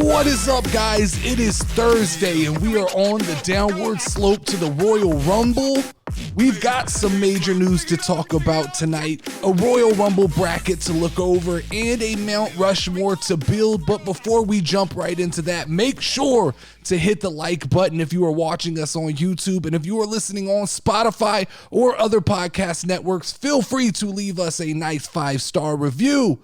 What is up, guys? It is Thursday, and we are on the downward slope to the Royal Rumble. We've got some major news to talk about tonight, a Royal Rumble bracket to look over, and a Mount Rushmore to build. But before we jump right into that, make sure to hit the like button if you are watching us on YouTube. And if you are listening on Spotify or other podcast networks, feel free to leave us a nice 5-star review.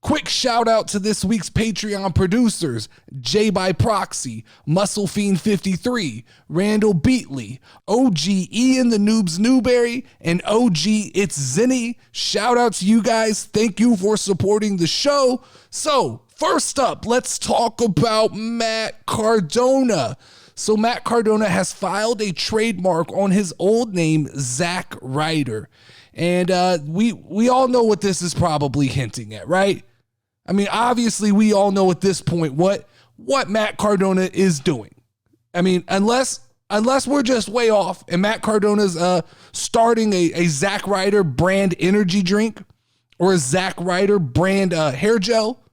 Quick shout out to this week's Patreon producers, Jay by Proxy, Muscle Fiend 53, Randall Beatley, OG Ian the Noobs Newberry, and OG It's Zinny. Shout out to you guys. Thank you for supporting the show. So first up, let's talk about Matt Cardona. So Matt Cardona has filed a trademark on his old name, Zack Ryder. And we all know what this is probably hinting at, right? I mean, obviously, we all know at this point what Matt Cardona is doing. I mean, unless we're just way off and Matt Cardona's starting a Zack Ryder brand energy drink or a Zack Ryder brand hair gel,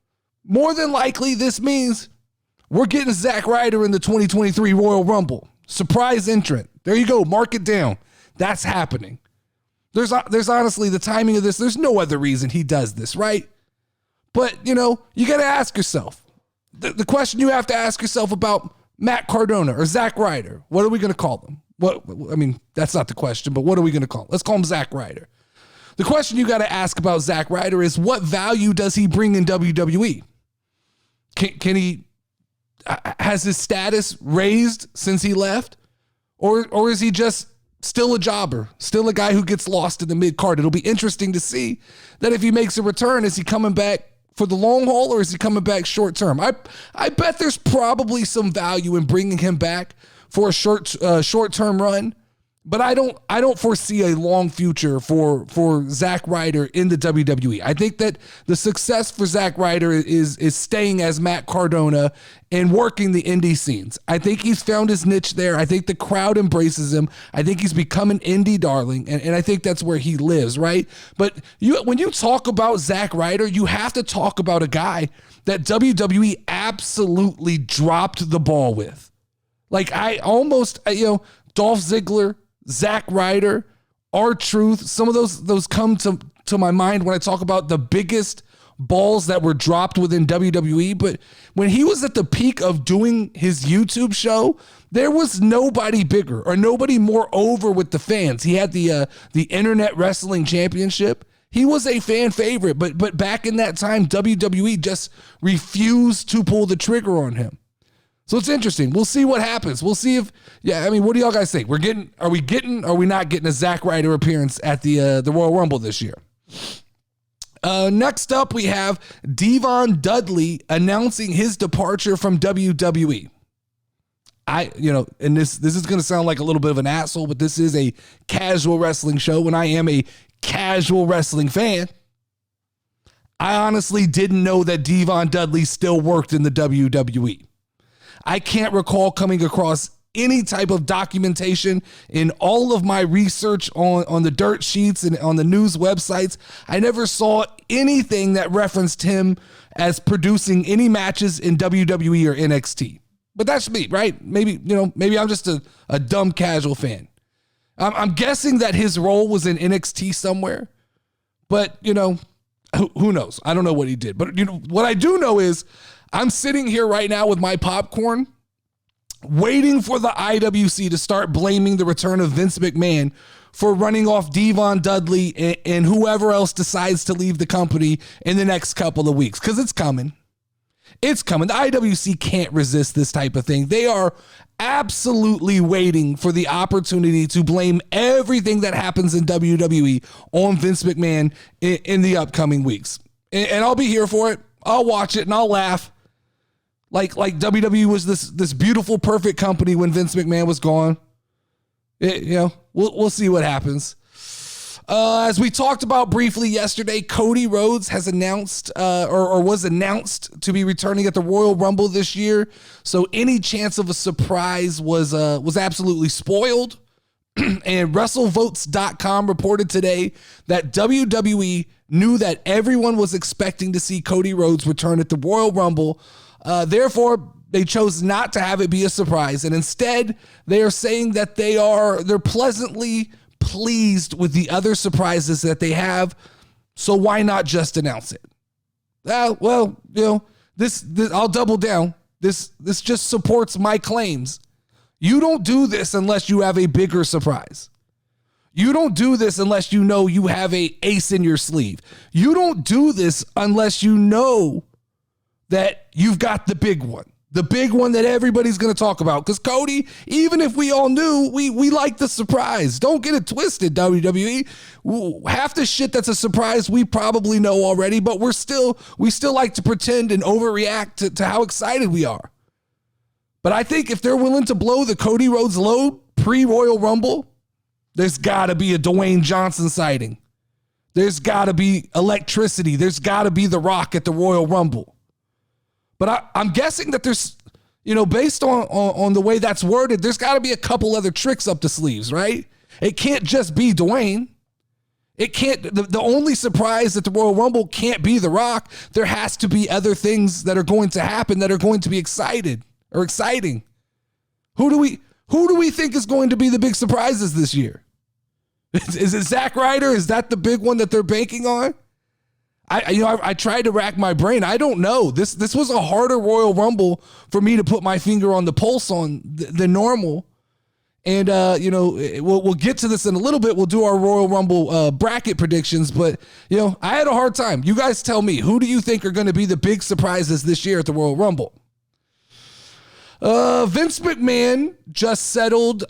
more than likely this means we're getting Zack Ryder in the 2023 Royal Rumble. Surprise entrant. There you go. Mark it down. That's happening. There's honestly the timing of this. There's no other reason he does this, right? But, you know, you got to ask yourself, the question you have to ask yourself about Matt Cardona or Zack Ryder, what are we going to call them? That's not the question, but what are we going to call him? Let's call him Zack Ryder. The question you got to ask about Zack Ryder is, what value does he bring in WWE? Has his status raised since he left? Or is he just still a jobber, still a guy who gets lost in the mid-card? It'll be interesting to see that if he makes a return, is he coming back for the long haul or is he coming back short term? I bet there's probably some value in bringing him back for a short-term run, but I don't foresee a long future for Zack Ryder in the WWE. I think that the success for Zack Ryder is staying as Matt Cardona and working the indie scenes. I think he's found his niche there. I think the crowd embraces him. I think he's become an indie darling, and I think that's where he lives, right? But when you talk about Zack Ryder, you have to talk about a guy that WWE absolutely dropped the ball with. Like, Dolph Ziggler, Zack Ryder, R-Truth, some of those come to my mind when I talk about the biggest balls that were dropped within WWE. But when he was at the peak of doing his YouTube show, there was nobody bigger or nobody more over with the fans. He had the Internet Wrestling Championship. He was a fan favorite, but back in that time, WWE just refused to pull the trigger on him. So it's interesting. We'll see what happens. We'll see if, what do y'all guys think? Are we not getting a Zack Ryder appearance at the Royal Rumble this year? Next up, we have Devon Dudley announcing his departure from WWE. And this is going to sound like a little bit of an asshole, but this is a casual wrestling show, and I am a casual wrestling fan. I honestly didn't know that Devon Dudley still worked in the WWE. I can't recall coming across any type of documentation in all of my research on the dirt sheets and on the news websites. I never saw anything that referenced him as producing any matches in WWE or NXT. But that's me, right? Maybe I'm just a dumb casual fan. I'm guessing that his role was in NXT somewhere, but who knows? I don't know what he did. But what I do know is I'm sitting here right now with my popcorn waiting for the IWC to start blaming the return of Vince McMahon for running off Devon Dudley and whoever else decides to leave the company in the next couple of weeks, because it's coming. It's coming. The IWC can't resist this type of thing. They are absolutely waiting for the opportunity to blame everything that happens in WWE on Vince McMahon in the upcoming weeks. And I'll be here for it. I'll watch it and I'll laugh. Like WWE was this beautiful, perfect company when Vince McMahon was gone. We'll see what happens. As we talked about briefly yesterday, Cody Rhodes has announced or was announced to be returning at the Royal Rumble this year. So any chance of a surprise was absolutely spoiled. And WrestleVotes.com reported today that WWE knew that everyone was expecting to see Cody Rhodes return at the Royal Rumble. Therefore, they chose not to have it be a surprise, and instead they are saying that they're pleasantly pleased with the other surprises that they have. So why not just announce it? Well, this I'll double down. This just supports my claims. You don't do this unless you have a bigger surprise. You don't do this unless you know you have a ace in your sleeve. You don't do this unless you know that you've got the big one. The big one that everybody's going to talk about. Because Cody, even if we all knew, we like the surprise. Don't get it twisted, WWE. Half the shit that's a surprise we probably know already, but we still like to pretend and overreact to how excited we are. But I think if they're willing to blow the Cody Rhodes load pre-Royal Rumble, there's got to be a Dwayne Johnson sighting. There's got to be electricity. There's got to be The Rock at the Royal Rumble. But I'm guessing that there's, based on the way that's worded, there's got to be a couple other tricks up the sleeves, right? It can't just be Dwayne. It can't, the only surprise at the Royal Rumble can't be The Rock. There has to be other things that are going to happen that are going to be exciting. Who do we think is going to be the big surprises this year? Is it Zack Ryder? Is that the big one that they're banking on? I tried to rack my brain. I don't know. This was a harder Royal Rumble for me to put my finger on the pulse on than normal. And, we'll get to this in a little bit. We'll do our Royal Rumble bracket predictions. But, I had a hard time. You guys tell me, who do you think are going to be the big surprises this year at the Royal Rumble? Vince McMahon just settled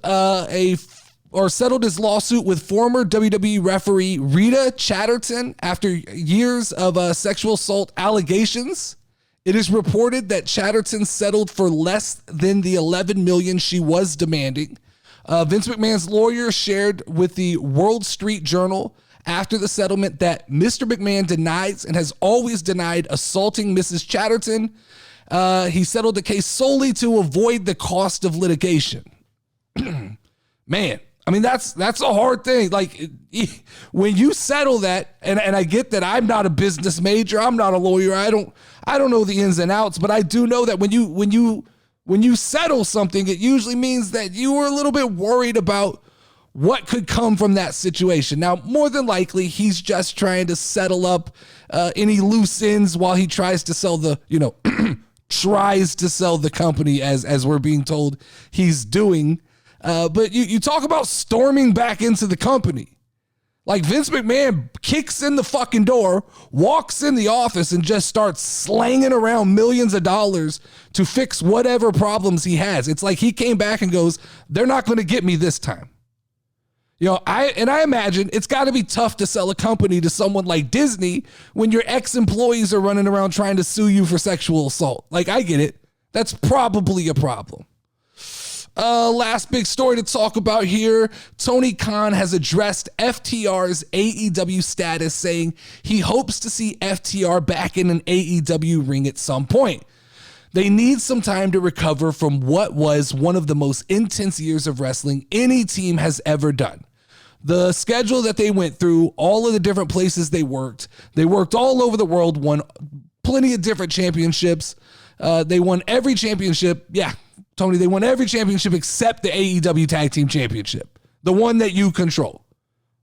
settled his lawsuit with former WWE referee Rita Chatterton after years of sexual assault allegations. It is reported that Chatterton settled for less than the $11 million she was demanding. Vince McMahon's lawyer shared with the World Street Journal after the settlement that Mr. McMahon denies and has always denied assaulting Mrs. Chatterton. He settled the case solely to avoid the cost of litigation. Man, I mean, that's a hard thing. Like, when you settle that, and I get that I'm not a business major, I'm not a lawyer, I don't know the ins and outs, but I do know that when you settle something, it usually means that you were a little bit worried about what could come from that situation. Now, more than likely, he's just trying to settle up any loose ends while he tries to sell the, tries to sell the company as we're being told he's doing. But you talk about storming back into the company. Like, Vince McMahon kicks in the fucking door, walks in the office, and just starts slanging around millions of dollars to fix whatever problems he has. It's like he came back and goes, they're not going to get me this time. I imagine it's got to be tough to sell a company to someone like Disney when your ex-employees are running around trying to sue you for sexual assault. Like, I get it. That's probably a problem. Last big story to talk about here. Tony Khan has addressed FTR's AEW status, saying he hopes to see FTR back in an AEW ring at some point. They need some time to recover from what was one of the most intense years of wrestling any team has ever done. The schedule that they went through, all of the different places they worked all over the world, won plenty of different championships. They won every championship. Yeah, Tony, they won every championship except the AEW Tag Team Championship, the one that you control.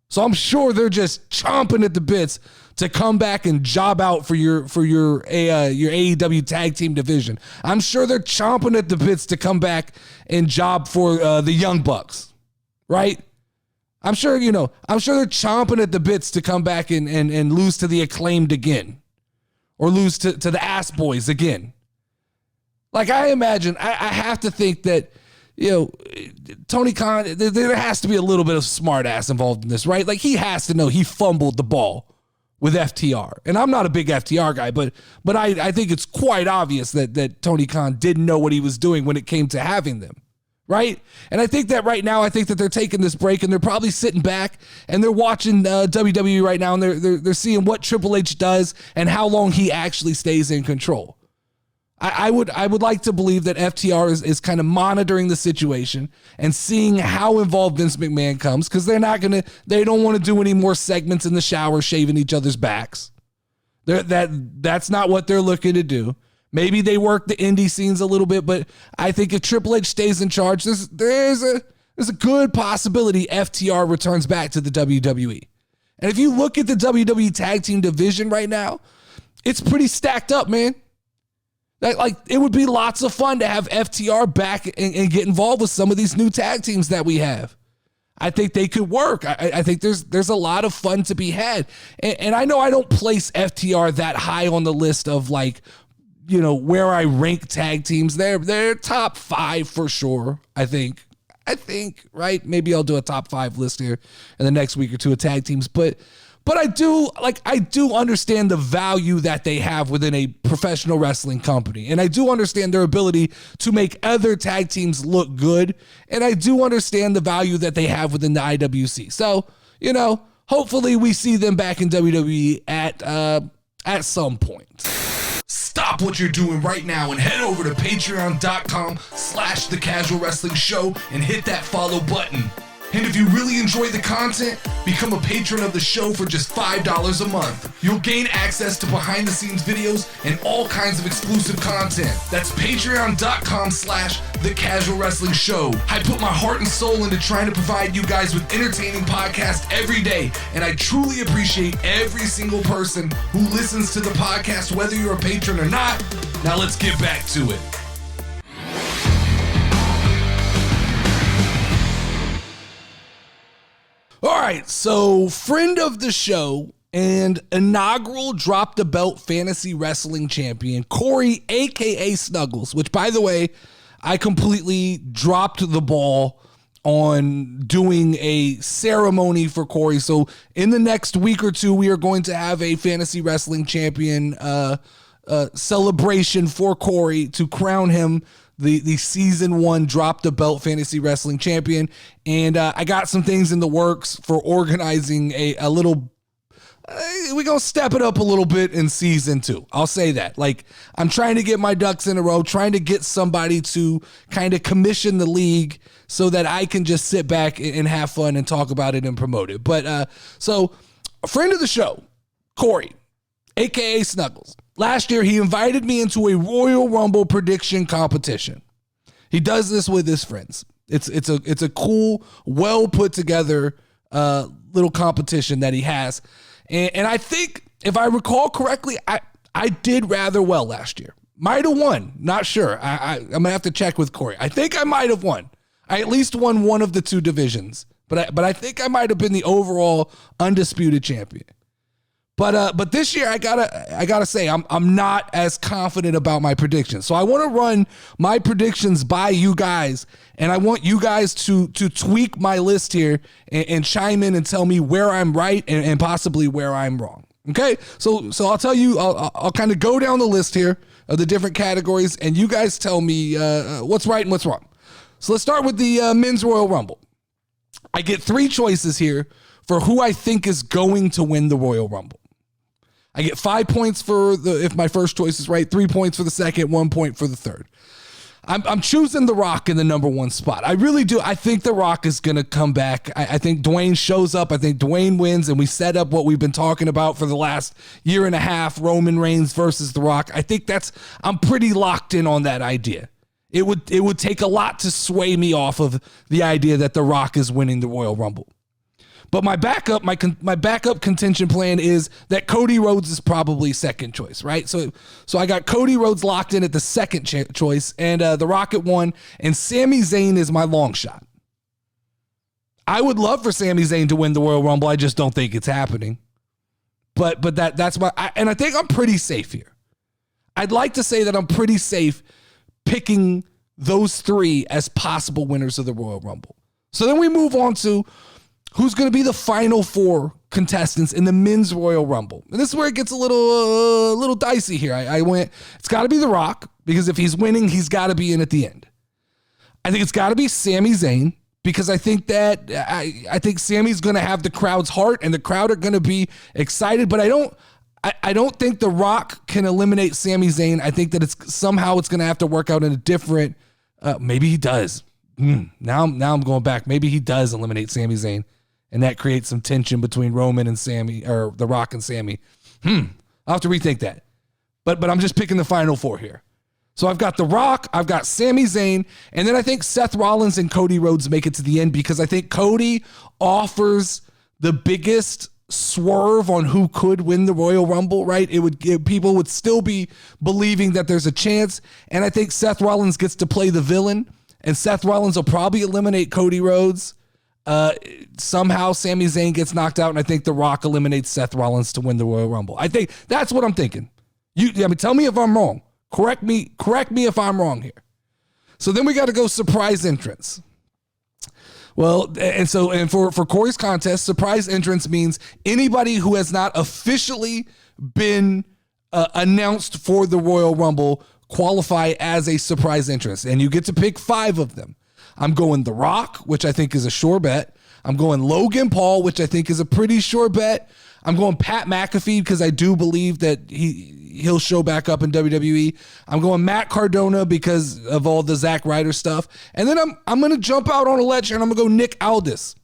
So I'm sure they're just chomping at the bits to come back and job out for your AEW Tag Team division. I'm sure they're chomping at the bits to come back and job for the Young Bucks, right? I'm sure they're chomping at the bits to come back and lose to the Acclaimed again, or lose to the Ass Boys again. Like, I imagine, I have to think that, Tony Khan, there has to be a little bit of smart ass involved in this, right? Like, he has to know he fumbled the ball with FTR. And I'm not a big FTR guy, but I think it's quite obvious that Tony Khan didn't know what he was doing when it came to having them, right? And I think that right now, I think that they're taking this break and they're probably sitting back and they're watching WWE right now, and they're seeing what Triple H does and how long he actually stays in control. I would like to believe that FTR is kind of monitoring the situation and seeing how involved Vince McMahon comes, because they don't want to do any more segments in the shower shaving each other's backs. That's not what they're looking to do. Maybe they work the indie scenes a little bit, but I think if Triple H stays in charge, there's a good possibility FTR returns back to the WWE. And if you look at the WWE tag team division right now, it's pretty stacked up, man. Like, it would be lots of fun to have FTR back and get involved with some of these new tag teams that we have. I think they could work. I think there's a lot of fun to be had. And I know I don't place FTR that high on the list of, like, you know, where I rank tag teams. They're top 5 for sure, I think, right? Maybe I'll do a top 5 list here in the next week or two of tag teams. But I do understand the value that they have within a professional wrestling company. And I do understand their ability to make other tag teams look good. And I do understand the value that they have within the IWC. So, you know, hopefully we see them back in WWE at some point. Stop what you're doing right now and head over to patreon.com/The Casual Wrestling Show and hit that follow button. And if you really enjoy the content, become a patron of the show for just $5 a month. You'll gain access to behind-the-scenes videos and all kinds of exclusive content. That's patreon.com/The Casual Wrestling Show. I put my heart and soul into trying to provide you guys with entertaining podcasts every day, and I truly appreciate every single person who listens to the podcast, whether you're a patron or not. Now let's get back to it. All right, so friend of the show and inaugural Drop the Belt Fantasy Wrestling Champion, Corey, a.k.a. Snuggles, which, by the way, I completely dropped the ball on doing a ceremony for Corey. So in the next week or two, we are going to have a Fantasy Wrestling Champion celebration for Corey to crown him the season 1 Drop the Belt Fantasy Wrestling Champion. And I got some things in the works for organizing a little, we're going to step it up a little bit in season 2. I'll say that. Like, I'm trying to get my ducks in a row, trying to get somebody to kind of commission the league so that I can just sit back and have fun and talk about it and promote it. But so a friend of the show, Corey, a.k.a. Snuggles. Last year, he invited me into a Royal Rumble prediction competition. He does this with his friends. It's a cool, well put together little competition that he has. And I think, if I recall correctly, I did rather well last year. Might have won. Not sure. I'm going to have to check with Corey. I think I might have won. I at least won one of the 2 divisions. But I think I might have been the overall undisputed champion. But this year I gotta say I'm not as confident about my predictions. So I want to run my predictions by you guys, and I want you guys to tweak my list here and chime in and tell me where I'm right and possibly where I'm wrong. Okay, so I'll tell you, I'll kind of go down the list here of the different categories, and you guys tell me what's right and what's wrong. So let's start with the Men's Royal Rumble. I get 3 choices here for who I think is going to win the Royal Rumble. I get 5 points if my first choice is right, 3 points for the second, 1 point for the third. I'm choosing The Rock in the number 1 spot. I really do. I think The Rock is going to come back. I think Dwayne shows up. I think Dwayne wins, and we set up what we've been talking about for the last year and a half, Roman Reigns versus The Rock. I think I'm pretty locked in on that idea. It would take a lot to sway me off of the idea that The Rock is winning the Royal Rumble. But my backup contention plan is that Cody Rhodes is probably second choice, right? So I got Cody Rhodes locked in at the second choice, and The Rock at 1, and Sami Zayn is my long shot. I would love for Sami Zayn to win the Royal Rumble. I just don't think it's happening. But that's and I think I'm pretty safe here. I'd like to say that I'm pretty safe picking those 3 as possible winners of the Royal Rumble. So then we move on to who's going to be the final 4 contestants in the Men's Royal Rumble. And this is where it gets a little dicey here. I went, it's got to be The Rock, because if he's winning, he's got to be in at the end. I think it's got to be Sami Zayn, because I think that I think Sami's going to have the crowd's heart, and the crowd are going to be excited. But I don't think The Rock can eliminate Sami Zayn. I think that it's going to have to work out in a different. Maybe he does. Now I'm going back. Maybe he does eliminate Sami Zayn, and that creates some tension between Roman and Sami, or The Rock and Sami. I'll have to rethink that. but I'm just picking the final four here. So I've got The Rock, I've got Sami Zayn, and then I think Seth Rollins and Cody Rhodes make it to the end because I think Cody offers the biggest swerve on who could win the Royal Rumble, right? People would still be believing that there's a chance, and I think Seth Rollins gets to play the villain, and Seth Rollins will probably eliminate Cody Rhodes. Somehow Sami Zayn gets knocked out, and I think The Rock eliminates Seth Rollins to win the Royal Rumble. I think that's what I'm thinking. Tell me if I'm wrong. Correct me if I'm wrong here. So then we got to go surprise entrance. Well, and for Corey's contest, surprise entrance means anybody who has not officially been announced for the Royal Rumble qualify as a surprise entrance, and you get to pick 5 of them. I'm going The Rock, which I think is a sure bet. I'm going Logan Paul, which I think is a pretty sure bet. I'm going Pat McAfee because I do believe that he'll show back up in WWE. I'm going Matt Cardona because of all the Zack Ryder stuff. And then I'm going to jump out on a ledge and I'm going to go Nick Aldis.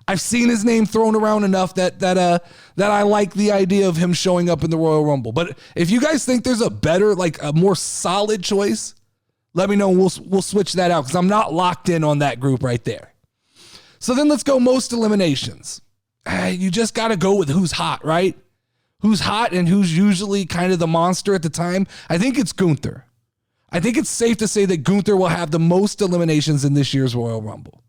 I've seen his name thrown around enough that I like the idea of him showing up in the Royal Rumble. But if you guys think there's a better, like a more solid choice, let me know. We'll switch that out because I'm not locked in on that group right there. So then let's go most eliminations. You just got to go with who's hot, right? Who's hot and who's usually kind of the monster at the time. I think it's Gunther. I think it's safe to say that Gunther will have the most eliminations in this year's Royal Rumble.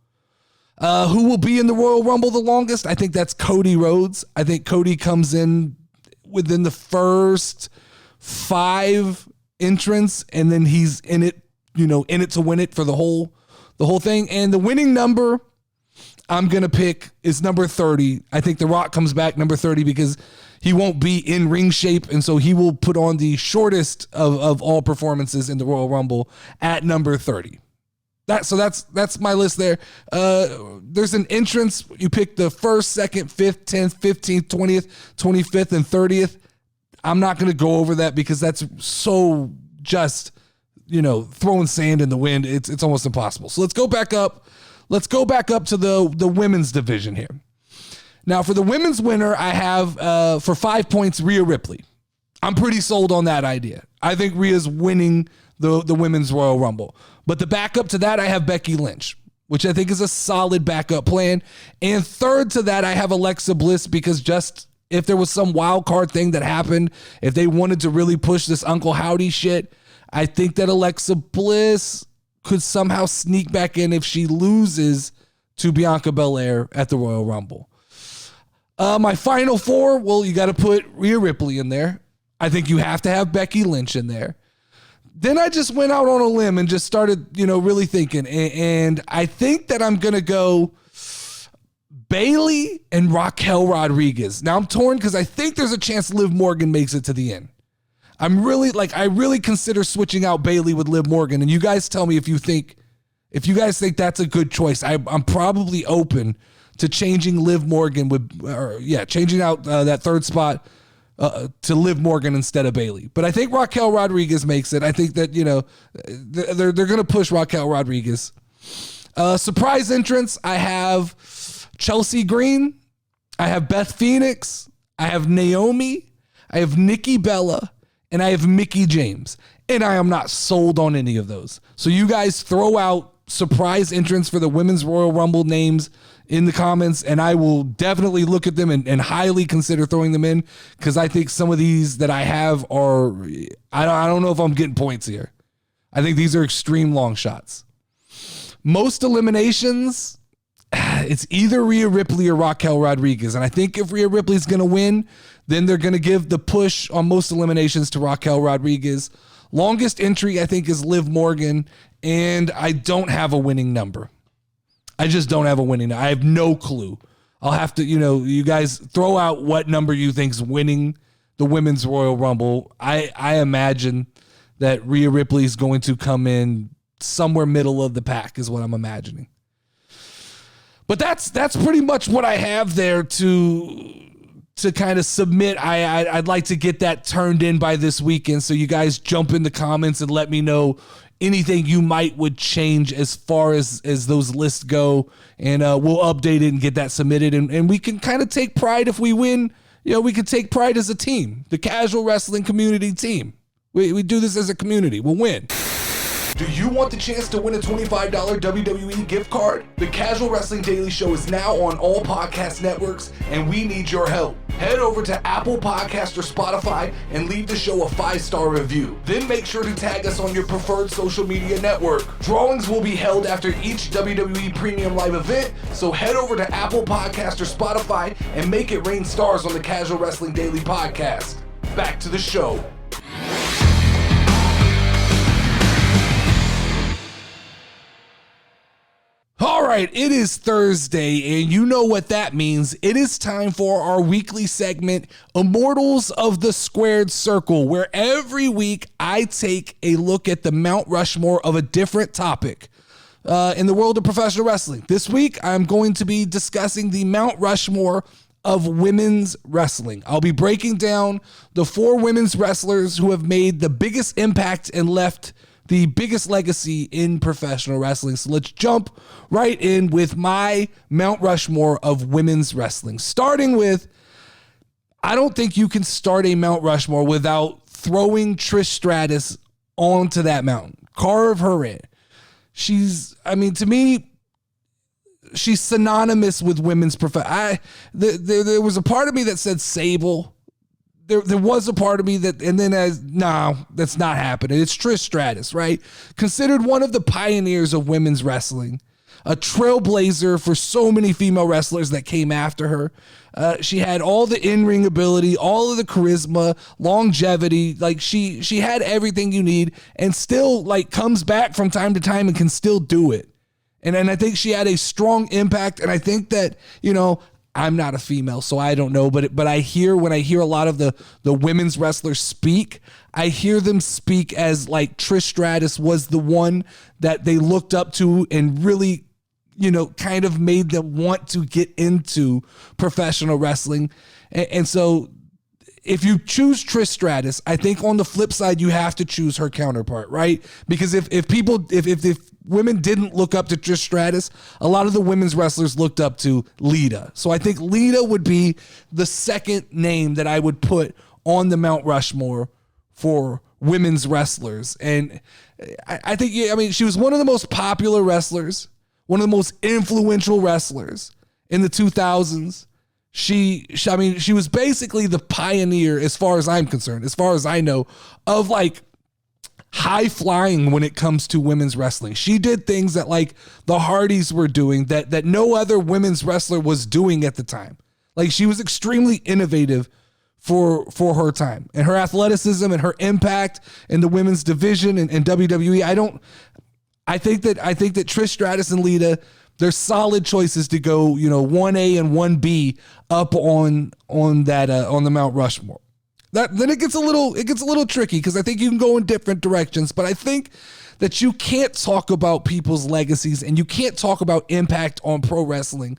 Who will be in the Royal Rumble the longest? I think that's Cody Rhodes. I think Cody comes in within the first 5 entrants, and then he's in it, in it to win it for the whole thing. And the winning number I'm going to pick is number 30. I think The Rock comes back number 30 because he won't be in ring shape, and so he will put on the shortest of all performances in the Royal Rumble at number 30. That's my list there. There's an entrance. You pick the 1st, 2nd, 5th, 10th, 15th, 20th, 25th, and 30th. I'm not going to go over that because that's so just, throwing sand in the wind. It's almost impossible. So let's go back up. Let's go back up to the women's division here. Now, for the women's winner, I have, for 5 points, Rhea Ripley. I'm pretty sold on that idea. I think Rhea's winning the women's Royal Rumble. But the backup to that, I have Becky Lynch, which I think is a solid backup plan. And third to that, I have Alexa Bliss because just if there was some wild card thing that happened, if they wanted to really push this Uncle Howdy shit, I think that Alexa Bliss could somehow sneak back in if she loses to Bianca Belair at the Royal Rumble. My final 4, well, you got to put Rhea Ripley in there. I think you have to have Becky Lynch in there. Then I just went out on a limb and just started, really thinking. And I think that I'm going to go Bayley and Raquel Rodriguez. Now I'm torn because I think there's a chance Liv Morgan makes it to the end. I really consider switching out Bayley with Liv Morgan. And you guys tell me if you guys think that's a good choice. I'm probably open to changing Liv Morgan changing out that 3rd spot to Liv Morgan instead of Bayley. But I think Raquel Rodriguez makes it. I think that, they're going to push Raquel Rodriguez. Surprise entrance, I have Chelsea Green. I have Beth Phoenix. I have Naomi. I have Nikki Bella. And I have Mickie James. And I am not sold on any of those. So you guys throw out surprise entrance for the Women's Royal Rumble names in the comments, and I will definitely look at them and highly consider throwing them in because I think some of these that I have are, I don't know if I'm getting points here. I think these are extreme long shots. Most eliminations, it's either Rhea Ripley or Raquel Rodriguez. And I think if Rhea Ripley's going to win, then they're going to give the push on most eliminations to Raquel Rodriguez. Longest entry, I think, is Liv Morgan. And I don't have a winning number. I just don't have a winning number. I have no clue. I'll have to, you guys throw out what number you think's winning the Women's Royal Rumble. I imagine that Rhea Ripley is going to come in somewhere middle of the pack is what I'm imagining. But that's pretty much what I have there to kind of submit. I'd like to get that turned in by this weekend. So you guys jump in the comments and let me know anything you would change as far as those lists go. And we'll update it and get that submitted. And we can kind of take pride if we win we could take pride as a team, the casual wrestling community team. We do this as a community. We'll win. Do you want the chance to win a $25 WWE gift card? The Casual Wrestling Daily Show is now on all podcast networks, and we need your help. Head over to Apple Podcast or Spotify and leave the show a 5-star review. Then make sure to tag us on your preferred social media network. Drawings will be held after each WWE Premium Live event, so head over to Apple Podcast or Spotify and make it rain stars on the Casual Wrestling Daily Podcast. Back to the show. All right, it is Thursday, and you know what that means. It is time for our weekly segment, Immortals of the Squared Circle, where every week I take a look at the Mount Rushmore of a different topic in the world of professional wrestling. This week, I'm going to be discussing the Mount Rushmore of women's wrestling. I'll be breaking down the 4 women's wrestlers who have made the biggest impact and left the biggest legacy in professional wrestling. So let's jump right in with my Mount Rushmore of women's wrestling. Starting with, I don't think you can start a Mount Rushmore without throwing Trish Stratus onto that mountain. Carve her in. To me, she's synonymous with women's profession. There was a part of me that said Sable. There was a part of me that, and then that's not happening. It's Trish Stratus, right? Considered one of the pioneers of women's wrestling, a trailblazer for so many female wrestlers that came after her. She had all the in-ring ability, all of the charisma, longevity. Like she had everything you need, and still comes back from time to time and can still do it. And I think she had a strong impact. And I think that, I'm not a female, so I don't know, but when I hear a lot of the women's wrestlers speak, I hear them speak as Trish Stratus was the one that they looked up to and really, kind of made them want to get into professional wrestling. And so if you choose Trish Stratus, I think on the flip side, you have to choose her counterpart, right? Because if women didn't look up to Trish Stratus, a lot of the women's wrestlers looked up to Lita. So I think Lita would be the second name that I would put on the Mount Rushmore for women's wrestlers. And I think, she was one of the most popular wrestlers, one of the most influential wrestlers in the 2000s. She was basically the pioneer, as far as I'm concerned, as far as I know, of high flying when it comes to women's wrestling. She did things that the Hardys were doing that no other women's wrestler was doing at the time. She was extremely innovative for her time, and her athleticism and her impact in the women's division and WWE. I think that Trish Stratus and Lita, they're solid choices to go, 1A and 1B up on the Mount Rushmore. Then it gets a little tricky because I think you can go in different directions, but I think that you can't talk about people's legacies and you can't talk about impact on pro wrestling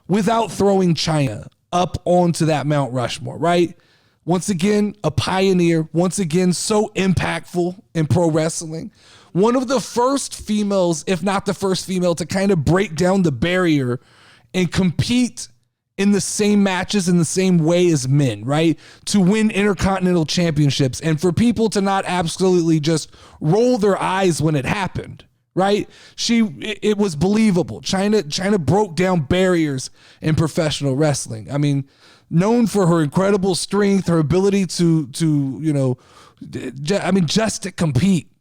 without throwing Chyna up onto that Mount Rushmore, right? Once again, a pioneer, once again, so impactful in pro wrestling. One of the first females, if not the first female, to kind of break down the barrier and compete in the same matches in the same way as men, right? To win intercontinental championships and for people to not absolutely just roll their eyes when it happened, right? It was believable. Chyna broke down barriers in professional wrestling. Known for her incredible strength, her ability to just to compete.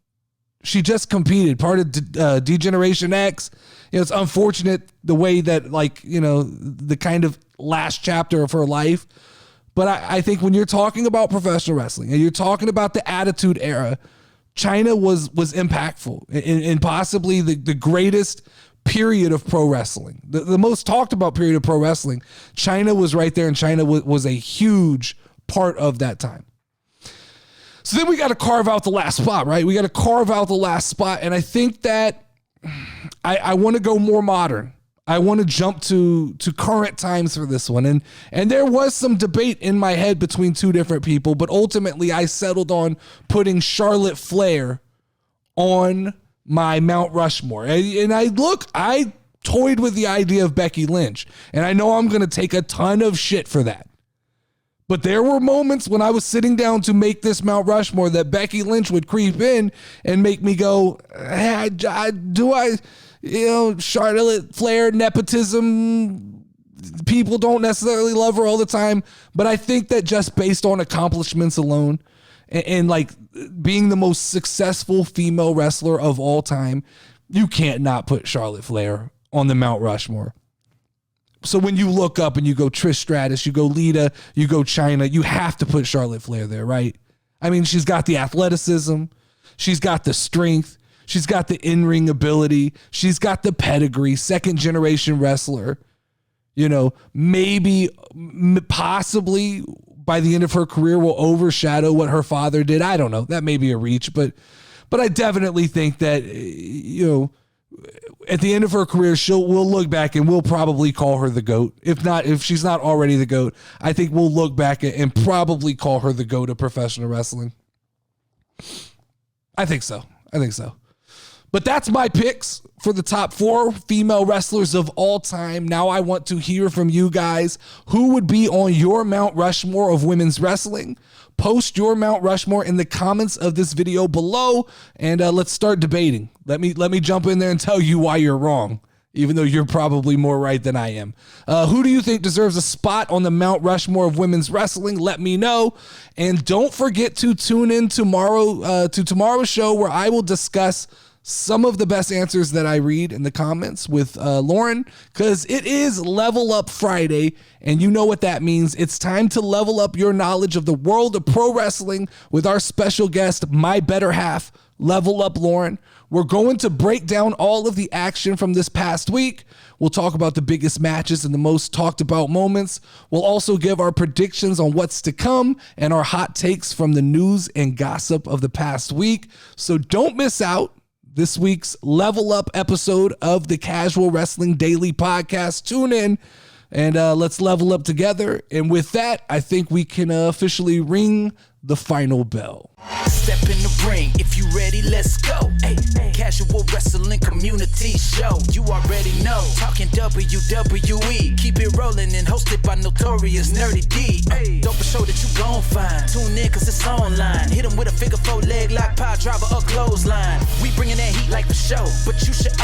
She just competed, part of D-Generation X. It's unfortunate the way that, the kind of last chapter of her life. But I think when you're talking about professional wrestling and you're talking about the Attitude Era, Chyna was impactful and possibly the greatest period of pro wrestling. The most talked about period of pro wrestling. Chyna was right there, and Chyna was a huge part of that time. So then we got to carve out the last spot, right? We got to carve out the last spot. And I think that I want to go more modern. I want to jump to current times for this one. And there was some debate in my head between two different people, but ultimately I settled on putting Charlotte Flair on my Mount Rushmore. And I toyed with the idea of Becky Lynch. And I know I'm going to take a ton of shit for that. But there were moments when I was sitting down to make this Mount Rushmore that Becky Lynch would creep in and make me go, Charlotte Flair, nepotism, people don't necessarily love her all the time. But I think that just based on accomplishments alone and like being the most successful female wrestler of all time, you can't not put Charlotte Flair on the Mount Rushmore. So when you look up and you go Trish Stratus, you go Lita, you go Chyna, you have to put Charlotte Flair there, right? I mean, she's got the athleticism. She's got the strength. She's got the in-ring ability. She's got the pedigree, second-generation wrestler. You know, maybe, possibly by the end of her career will overshadow what her father did. I don't know. That may be a reach, but I definitely think that, you know, at the end of her career, we'll look back and we'll probably call her the GOAT. If she's not already the GOAT, I think we'll look back and probably call her the GOAT of professional wrestling. I think so. But that's my picks for the top 4 female wrestlers of all time. Now I want to hear from you guys. Who would be on your Mount Rushmore of women's wrestling? Post your Mount Rushmore in the comments of this video below, and let's start debating. Let me jump in there and tell you why you're wrong, even though you're probably more right than I am. Who do you think deserves a spot on the Mount Rushmore of women's wrestling? Let me know. And don't forget to tune in tomorrow to tomorrow's show, where I will discuss some of the best answers that I read in the comments with Lauren, because it is Level Up Friday, and you know what that means. It's time to level up your knowledge of the world of pro wrestling with our special guest, my better half, Level Up Lauren. We're going to break down all of the action from this past week. We'll talk about the biggest matches and the most talked about moments. We'll also give our predictions on what's to come and our hot takes from the news and gossip of the past week. So don't miss out this week's Level Up episode of the Casual Wrestling Daily Podcast. Tune in and let's level up together. And with that, I think we can officially ring the final bell. Step in the ring, if you ready, let's go. Hey, Casual Wrestling Community Show. You already know, talking WWE. Keep it rolling and hosted by Notorious Nerdy D. Dope show that you gon' find. Tune in cause it's online. Hit 'em with a figure 4 leg lock, power driver or clothesline. We bringing that heat like the show, but you should